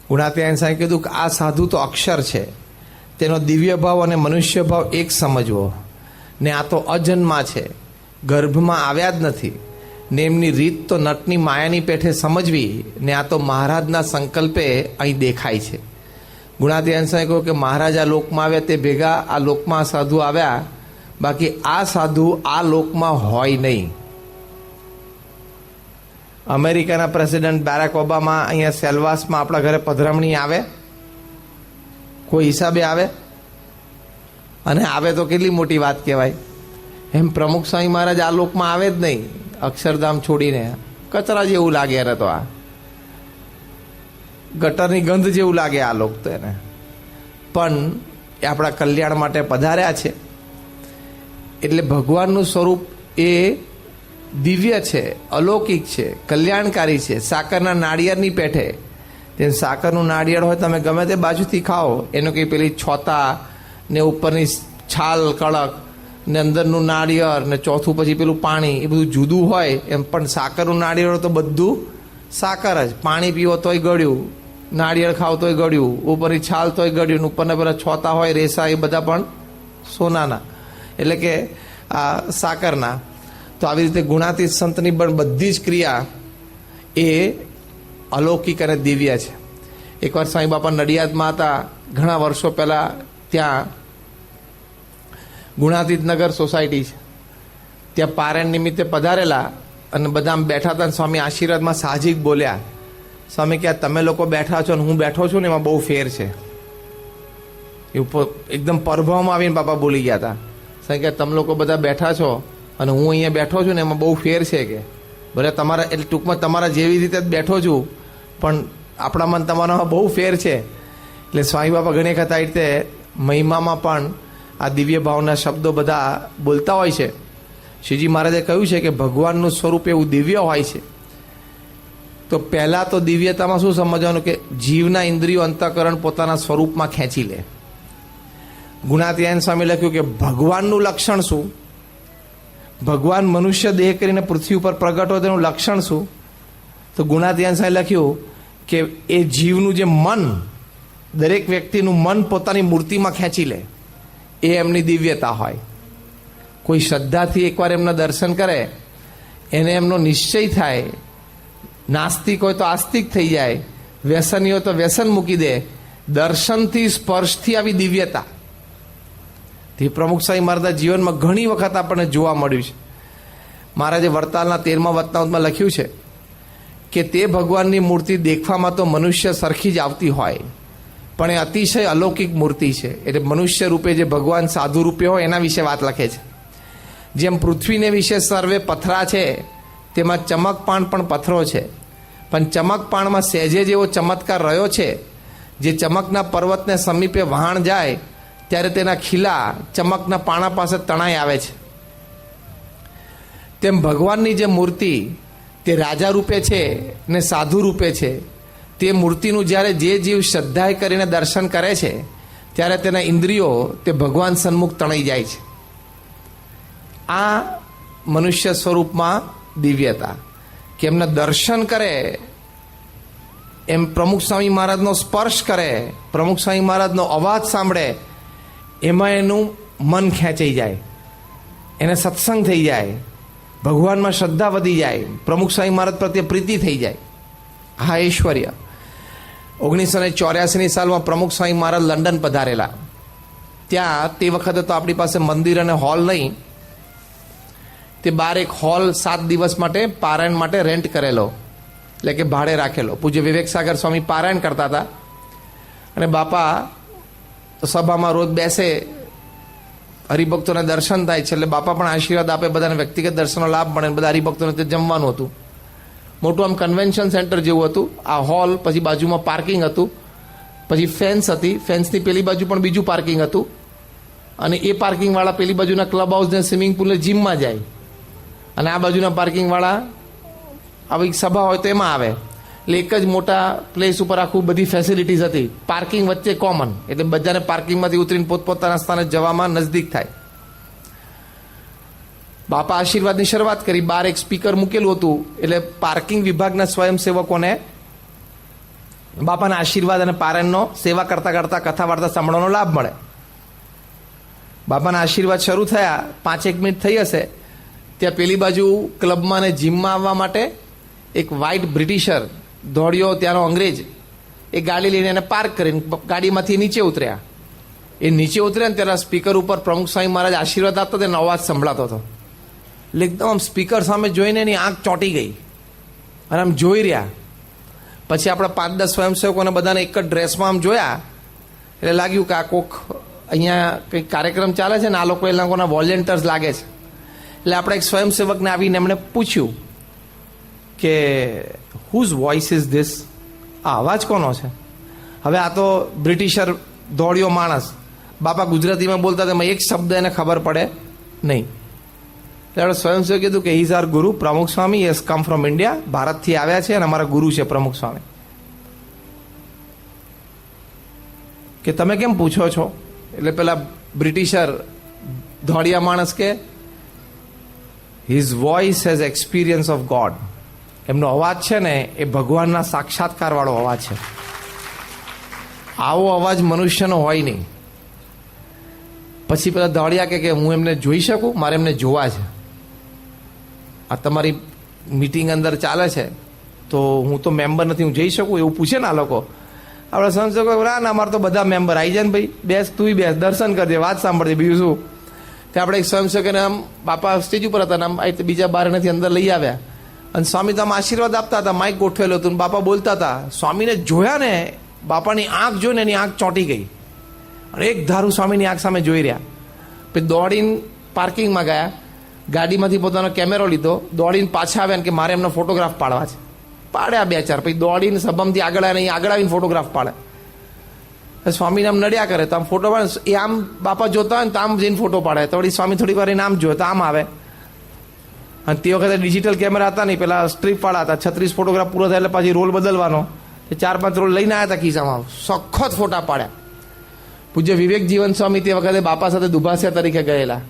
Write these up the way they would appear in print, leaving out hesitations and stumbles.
ગુણાતીતાનંદ સાહેબે કીધું કે આ સાધુ તો અક્ષર છે, તેનો દિવ્ય ભાવ અને મનુષ્ય ભાવ એક સમજવો, ને આ તો અજન્મા છે, ગર્ભમાં આવ્યા જ નથી, ને એમની રીત તો નટની માયાની પેઠે સમજવી, ને આ તો મહારાજના સંકલ્પે અહીં દેખાય છે. ગુણાતીતાનંદ સાહેબ કહ્યું કે મહારાજ આ લોકમાં આવ્યા તે ભેગા આ લોકમાં સાધુ આવ્યા, બાકી આ સાધુ આ લોકમાં હોય નહીં. અમેરિકાના પ્રેસિડેન્ટ બેરાક ઓબામા અહીંયા સેલવાસમાં આપણા ઘરે પધરામણી આવે? કોઈ હિસાબે આવે? અને આવે તો કેટલી મોટી વાત કહેવાય. એમ પ્રમુખ સ્વામી મહારાજ આ લોકમાં આવે જ નહીં, અક્ષરધામ છોડીને. કચરા જેવું લાગે એને તો, આ ગટરની ગંધ જેવું લાગે આ લોક તો એને. પણ એ આપણા કલ્યાણ માટે પધાર્યા છે. એટલે ભગવાનનું સ્વરૂપ એ દિવ્ય છે, અલૌકિક છે, કલ્યાણકારી છે. સાકરના નાળિયેરની પેઠે, તેમ સાકરનું નાળિયેર હોય તમે ગમે તે બાજુથી ખાઓ, એનું કંઈ પેલી છોતા ને ઉપરની છાલ કડક ને અંદરનું નાળિયેર ને ચોથું પછી પેલું પાણી, એ બધું જુદું હોય. એમ પણ સાકરનું નાળિયેર તો બધું સાકર જ. પાણી પીવો તોય ગળ્યું, નાળિયેર ખાવ તોય ગળ્યું, ઉપરની છાલ તોય ગળ્યું, ઉપરના પેલા છોતા હોય રેસા એ બધા પણ સોનાના, એટલે કે આ સાકરના. તો આવી રીતે ગુણાતીત સંતની પણ બધી જ ક્રિયા એ અલૌકિક અને દિવ્ય છે. એકવાર સાંઈ બાપા નડિયાદમાં હતા ઘણા વર્ષો પહેલાં, ત્યાં ગુણાતીત નગર સોસાયટી છે, ત્યાં પારાયણ નિમિત્તે પધારેલા અને બધા બેઠા હતા. સ્વામી આશીર્વાદમાં સાહજિક બોલ્યા, સ્વામી કે તમે લોકો બેઠા છો ને હું બેઠો છું ને એમાં બહુ ફેર છે. એકદમ પરભાવમાં આવીને બાપા બોલી ગયા હતા. સ્વામી કે તમે લોકો બધા બેઠા છો અને હું અહીંયા બેઠો છું ને એમાં બહુ ફેર છે કે ભલે તમારા, એટલે ટૂંકમાં તમારા જેવી રીતે જ બેઠો છું, પણ આપણામાં તમારામાં બહુ ફેર છે. એટલે સ્વામી બાપા ઘણી વખત આ રીતે મહિમામાં પણ આ દિવ્ય ભાવના શબ્દો બધા બોલતા હોય છે. શ્રીજી મહારાજે કહ્યું છે કે ભગવાનનું સ્વરૂપ એવું દિવ્ય હોય છે. તો પહેલાં તો દિવ્યતામાં શું સમજવાનું કે જીવના ઇન્દ્રિયો અંતઃકરણ પોતાના સ્વરૂપમાં ખેંચી લે. ગુણાતીતાનંદ સ્વામી લખ્યું કે ભગવાનનું લક્ષણ શું? ભગવાન મનુષ્ય દેહ કરીને પૃથ્વી ઉપર પ્રગટ હોય તેનું લક્ષણ શું? તો ગુણાતીતાનંદ સ્વામી લખ્યું કે એ જીવનું જે મન, દરેક વ્યક્તિનું મન પોતાની મૂર્તિમાં ખેંચી લે, એ એમની દિવ્યતા હોય. કોઈ શ્રદ્ધાથી એકવાર એમના દર્શન કરે, એને એમનો નિશ્ચય થાય. નાસ્તિક હોય તો આસ્તિક થઈ જાય, વ્યસની હોય તો વ્યસન મૂકી દે. દર્શનથી, સ્પર્શથી આવી દિવ્યતા તે પ્રમુખ સ્વામી મહારાજના જીવનમાં ઘણી વખત આપણને જોવા મળ્યું છે. મહારાજે વડતાલના 13મા વતનામૃતમાં લખ્યું છે કે તે ભગવાનની મૂર્તિ દેખવામાં તો મનુષ્ય સરખી જ આવતી હોય, પણ એ અતિશય અલૌકિક મૂર્તિ છે. એટલે મનુષ્ય રૂપે જે ભગવાન સાધુ રૂપે હોય એના વિશે વાત લખે છે. જેમ પૃથ્વીને વિશે સર્વે પથરા છે, તેમાં ચમકપાણ પણ પથરો છે, પણ ચમકપાણમાં સહેજે જેવો ચમત્કાર રહ્યો છે. જે ચમકના પર્વતને સમીપે વહાણ જાય ત્યારે તેના ખીલા ચમકના પાણા પાસે તણાઈ આવે છે. તેમ ભગવાનની જે મૂર્તિ તે રાજા રૂપે છે ને સાધુ રૂપે છે. તે મૂર્તિનું જ્યારે જે જીવ શ્રદ્ધાએ કરીને દર્શન કરે છે ત્યારે તેના ઇન્દ્રિયો તે ભગવાન સન્મુખ તણાઈ જાય છે. આ મનુષ્ય સ્વરૂપમાં દિવ્યતા કે એમના દર્શન કરે, એમ પ્રમુખ સ્વામી મહારાજનો સ્પર્શ કરે, પ્રમુખ સ્વામી મહારાજનો અવાજ સાંભળે, એમાં એનું મન ખેંચાઈ જાય, એને સત્સંગ થઈ જાય, ભગવાનમાં શ્રદ્ધા વધી જાય, પ્રમુખ સ્વામી મહારાજ પ્રત્યે પ્રીતિ થઈ જાય. હા, ઐશ્વર્ય. 1984ની સાલમાં પ્રમુખ સ્વામી મહારાજ લંડન પધારેલા. ત્યાં તે વખતે તો આપણી પાસે મંદિર અને હોલ નહીં, તે બહાર એક હોલ 7 દિવસ માટે પારાયણ માટે રેન્ટ કરેલો, એટલે કે ભાડે રાખેલો. પૂજ્ય વિવેક સાગર સ્વામી પારાયણ કરતા હતા અને બાપા સભામાં રોજ બેસે, હરિભક્તોને દર્શન થાય છે, એટલે બાપા પણ આશીર્વાદ આપે, બધાને વ્યક્તિગત દર્શનનો લાભ મળે. બધા હરિભક્તોને તે જમવાનું હતું. મોટું આમ કન્વેન્શન સેન્ટર જેવું હતું આ હોલ. પછી બાજુમાં પાર્કિંગ હતું, પછી ફેન્સ હતી, ફેન્સની પેલી બાજુ પણ બીજું પાર્કિંગ હતું, અને એ પાર્કિંગવાળા પેલી બાજુના ક્લબ હાઉસને સ્વિમિંગ પુલને જીમમાં જાય, અને આ બાજુના પાર્કિંગવાળા આવી સભા હોય તો એમાં આવે. એટલે એક જ મોટા પ્લેસ ઉપર આખું બધી ફેસિલિટીઝ હતી, પાર્કિંગ વચ્ચે કોમન, એટલે બધાને પાર્કિંગમાંથી ઉતરીને પોતપોતાના સ્થાને જવામાં નજદીક થાય. બાપા આશીર્વાદની શરૂઆત કરી. બહાર એક સ્પીકર મૂકેલું હતું, એટલે પાર્કિંગ વિભાગના સ્વયંસેવકોને બાપાના આશીર્વાદ અને પારાયણનો સેવા કરતા કરતા કથા વાર્તા સાંભળવાનો લાભ મળે. બાપાના આશીર્વાદ શરૂ થયા, 5-1 મિનિટ થઈ હશે, ત્યાં પેલી બાજુ ક્લબમાં અને જીમમાં આવવા માટે એક વ્હાઇટ બ્રિટિશર દોડ્યો, ત્યાંનો અંગ્રેજ, એ ગાડી લઈને એને પાર્ક કરીને ગાડીમાંથી નીચે ઉતર્યા. એ નીચે ઉતર્યા ને ત્યારે સ્પીકર ઉપર પ્રમુખ સ્વામી મહારાજ આશીર્વાદ આપતા તેનો અવાજ સંભળાતો હતો. એટલે એકદમ આમ સ્પીકર સામે જોઈને એની આંખ ચોંટી ગઈ અને આમ જોઈ રહ્યા. પછી આપણે 5-10 સ્વયંસેવકોને બધાને એક જ ડ્રેસમાં આમ જોયા એટલે લાગ્યું કે આ કોક અહીંયા કંઈક કાર્યક્રમ ચાલે છે ને આ લોકો એ લોકોના વોલેન્ટિયર્સ લાગે છે. એટલે આપણે એક સ્વયંસેવકને આવીને એમણે પૂછ્યું કે હુઝ વોઇસ ઇઝ ધીસ, આ અવાજ કોનો છે? હવે આ તો બ્રિટિશર દોડ્યો માણસ, બાપા ગુજરાતીમાં બોલતા તેમાં એક શબ્દ એને ખબર પડે નહીં. એટલે આપણે સ્વયંસેવકે કીધું કે હીઝ આર ગુરુ પ્રમુખ સ્વામી, યસ કમ ફ્રોમ ઇન્ડિયા, ભારતથી આવ્યા છે અને અમારા ગુરુ છે પ્રમુખ સ્વામી. કે તમે કેમ પૂછો છો? એટલે પેલા બ્રિટિશર દોડ્યા માણસ કે his voice has experience of God, એમનો અવાજ છે ને એ ભગવાનના સાક્ષાત્કાર વાળો અવાજ છે. આવો અવાજ મનુષ્યનો હોય નહીં. પછી પેલા દોડ્યા કે હું એમને જોઈ શકું, મારે એમને જોવા છે. આ તમારી મીટિંગ અંદર ચાલે છે તો હું તો મેમ્બર નથી, હું જઈ શકું એવું પૂછે ને આ લોકો. આપણે સંશોધકો ના અમારે તો બધા મેમ્બર આવી જાય ને ભાઈ, બેસ તું બેસ, દર્શન કરજે, વાત સાંભળજે, બીજું શું. કે આપણે એક સ્વયંસેવકોને આમ બાપા સ્ટેજ ઉપર હતા ને આમ બીજા બારણેથી અંદર લઈ આવ્યા અને સ્વામી તો આમ આશીર્વાદ આપતા હતા, માઇક ગોઠવેલું હતું, બાપા બોલતા હતા. સ્વામીને જોયા ને, બાપાની આંખ જોઈને એની આંખ ચોંટી ગઈ અને એક ધારું સ્વામીની આંખ સામે જોઈ રહ્યા. પછી દોડીને પાર્કિંગમાં ગયા, ગાડીમાંથી પોતાનો કેમેરો લીધો, દોડીને પાછા આવ્યા કે મારે એમનો ફોટોગ્રાફ પાડવા છે. પાડ્યા 2-4, પછી દોડીને સભામથી આગળ આવ્યા, આગળ આવીને ફોટોગ્રાફ પાડે. સ્વામીને આમ નડ્યા કરે તો આમ ફોટો પાડે, એ આમ બાપા જોતા હોય ને તો આમ જઈને ફોટો પાડે. તો વળી સ્વામી થોડીક વાર એને આમ જોયો તો આમ આવે. અને તે વખતે ડિજિટલ કેમેરા હતા નહીં, પેલા સ્ટ્રીપ વાળા હતા. 36 ફોટોગ્રાફ પૂરો થાય એટલે પછી રોલ બદલવાનો. 4-5 રોલ લઈને આવ્યા હતા ખિસ્સામાં, સખત ફોટા પાડ્યા. પૂજ્ય વિવેક જીવન સ્વામી તે વખતે બાપા સાથે દુભાસિયા તરીકે ગયેલા.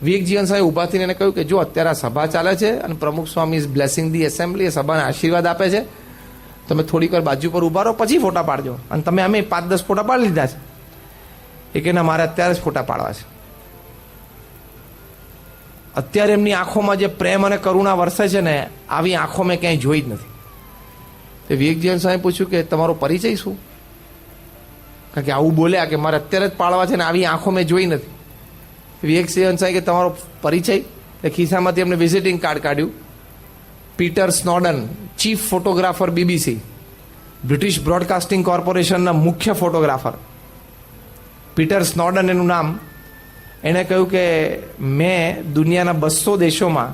વિવેક જીવન સ્વામી ઊભા થઈને એને કહ્યું કે જો અત્યારે આ સભા ચાલે છે અને પ્રમુખ સ્વામી ઇઝ બ્લેસિંગ ધી એસેમ્બલી, એ સભાને આશીર્વાદ આપે છે, તમે થોડીક વાર બાજુ પર ઉભા રહો પછી ફોટા પાડજો. અને તમે અમે 5-10 ફોટા પાડી લીધા છે. એ કે ના, મારે અત્યારે જ ફોટા પાડવા છે. અત્યારે એમની આંખોમાં જે પ્રેમ અને કરુણા વરસે છે ને, આવી આંખો મેં ક્યાંય જોઈ જ નથી. તો વિવેક જીવન સ્વામી પૂછ્યું કે તમારો પરિચય શું? કારણ કે આવું બોલ્યા કે મારે અત્યારે જ પાડવા છે ને આવી આંખો મેં જોઈ નથી. વિવેક જીવન સ્વામી કે તમારો પરિચય? એ ખિસ્સામાંથી એમને વિઝિટિંગ કાર્ડ કાઢ્યું. Peter Snowdon, chief photographer BBC, British broadcasting કોર્પોરેશનના મુખ્ય ફોટોગ્રાફર પીટર સ્નોડન એનું નામ. એણે કહ્યું કે મેં દુનિયાના 200 દેશોમાં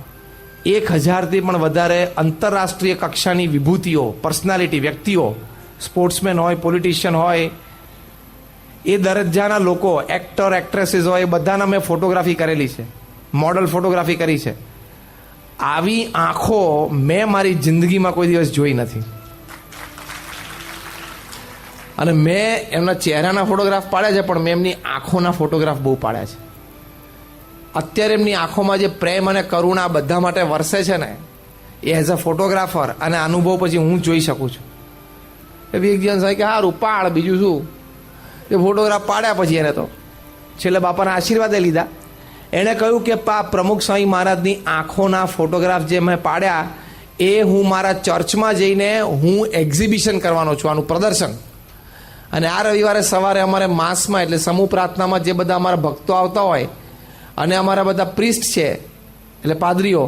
1000થી પણ વધારે આંતરરાષ્ટ્રીય કક્ષાની વિભૂતિઓ, પર્સનાલિટી, વ્યક્તિઓ, સ્પોર્ટ્સમેન હોય, પોલિટિશિયન હોય, એ દરજ્જાના લોકો, એક્ટર, એક્ટ્રેસીસ હોય, એ બધાના મેં ફોટોગ્રાફી કરેલી છે, મોડલ ફોટોગ્રાફી કરી છે. આવી આંખો મેં મારી જિંદગીમાં કોઈ દિવસ જોઈ નથી. અને મેં એમના ચહેરાના ફોટોગ્રાફ પાડ્યા છે, પણ મેં એમની આંખોના ફોટોગ્રાફ બહુ પાડ્યા છે. અત્યારે એમની આંખોમાં જે પ્રેમ અને કરુણા બધા માટે વરસે છે ને, એ એઝ અ ફોટોગ્રાફર અને અનુભવ પછી હું જોઈ શકું છું. એ વિવેક જીવન સ્વામી કે હારું પાડ, બીજું શું. એ ફોટોગ્રાફ પાડ્યા પછી એને તો છેલ્લે બાપાના આશીર્વાદે લીધા. એણે કહ્યું કે પ્રમુખ સ્વામી મહારાજની આંખોના ફોટોગ્રાફ જે મેં પાડ્યા એ હું મારા ચર્ચમાં જઈને હું એક્ઝિબિશન કરવાનો છું, આનું પ્રદર્શન. અને આ રવિવારે સવારે અમારે માસમાં એટલે સમૂહ પ્રાર્થનામાં જે બધા અમારા ભક્તો આવતા હોય અને અમારા બધા પ્રિસ્ટ છે એટલે પાદરીઓ,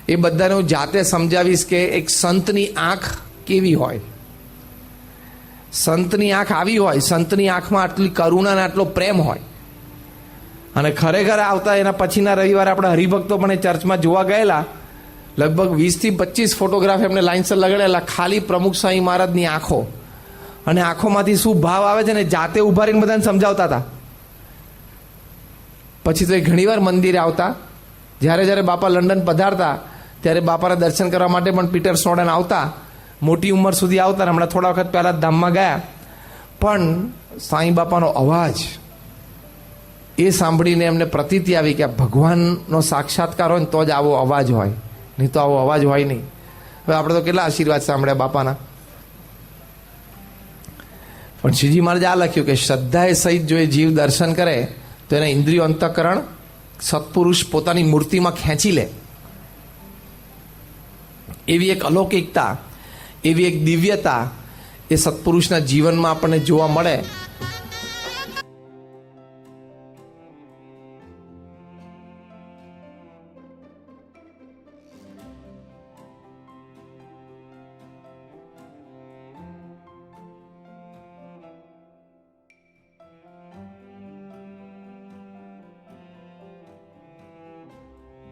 એ બધાને હું જાતે સમજાવીશ કે એક સંતની આંખ કેવી હોય. સંતની આંખ આવી હોય, સંતની આંખમાં આટલી કરુણા અને આટલો પ્રેમ હોય. અને ખરેખર આવતા એના પછીના રવિવારે આપણે હરિભક્તો પણ એ ચર્ચમાં જોવા ગયેલા. લગભગ 20થી 25 ફોટોગ્રાફ એમને લાઇનસર લગાડેલા, ખાલી પ્રમુખ સ્વામી મહારાજની આંખો. અને આંખોમાંથી શું ભાવ આવે છે ને જાતે ઉભા રહીને બધાને સમજાવતા હતા. પછી તો એ ઘણીવાર મંદિરે આવતા. જ્યારે બાપા લંડન પધારતા ત્યારે બાપાના દર્શન કરવા માટે પણ પીટર સ્નોડન આવતા. મોટી ઉંમર સુધી આવતા. હમણાં થોડા વખત પહેલા ધામમાં ગયા. પણ સાંઈ બાપાનો અવાજ એ સાંભળીને એમને પ્રતીતિ આવી કે ભગવાનનો સાક્ષાત્કાર હોય ને તો જ આવો અવાજ હોય, નહીં તો આવો અવાજ હોય નહીં. હવે આપણે તો કેટલા આશીર્વાદ સાંભળ્યા બાપાના. પણ શ્રીજી મહારાજ આ લખ્યું કે શ્રદ્ધાએ સહિત જો એ જીવ દર્શન કરે તો એના ઇન્દ્રિયો અંતઃકરણ સત્પુરુષ પોતાની મૂર્તિમાં ખેંચી લે. એવી એક અલૌકિકતા, એવી એક દિવ્યતા એ સત્પુરુષના જીવનમાં આપણને જોવા મળે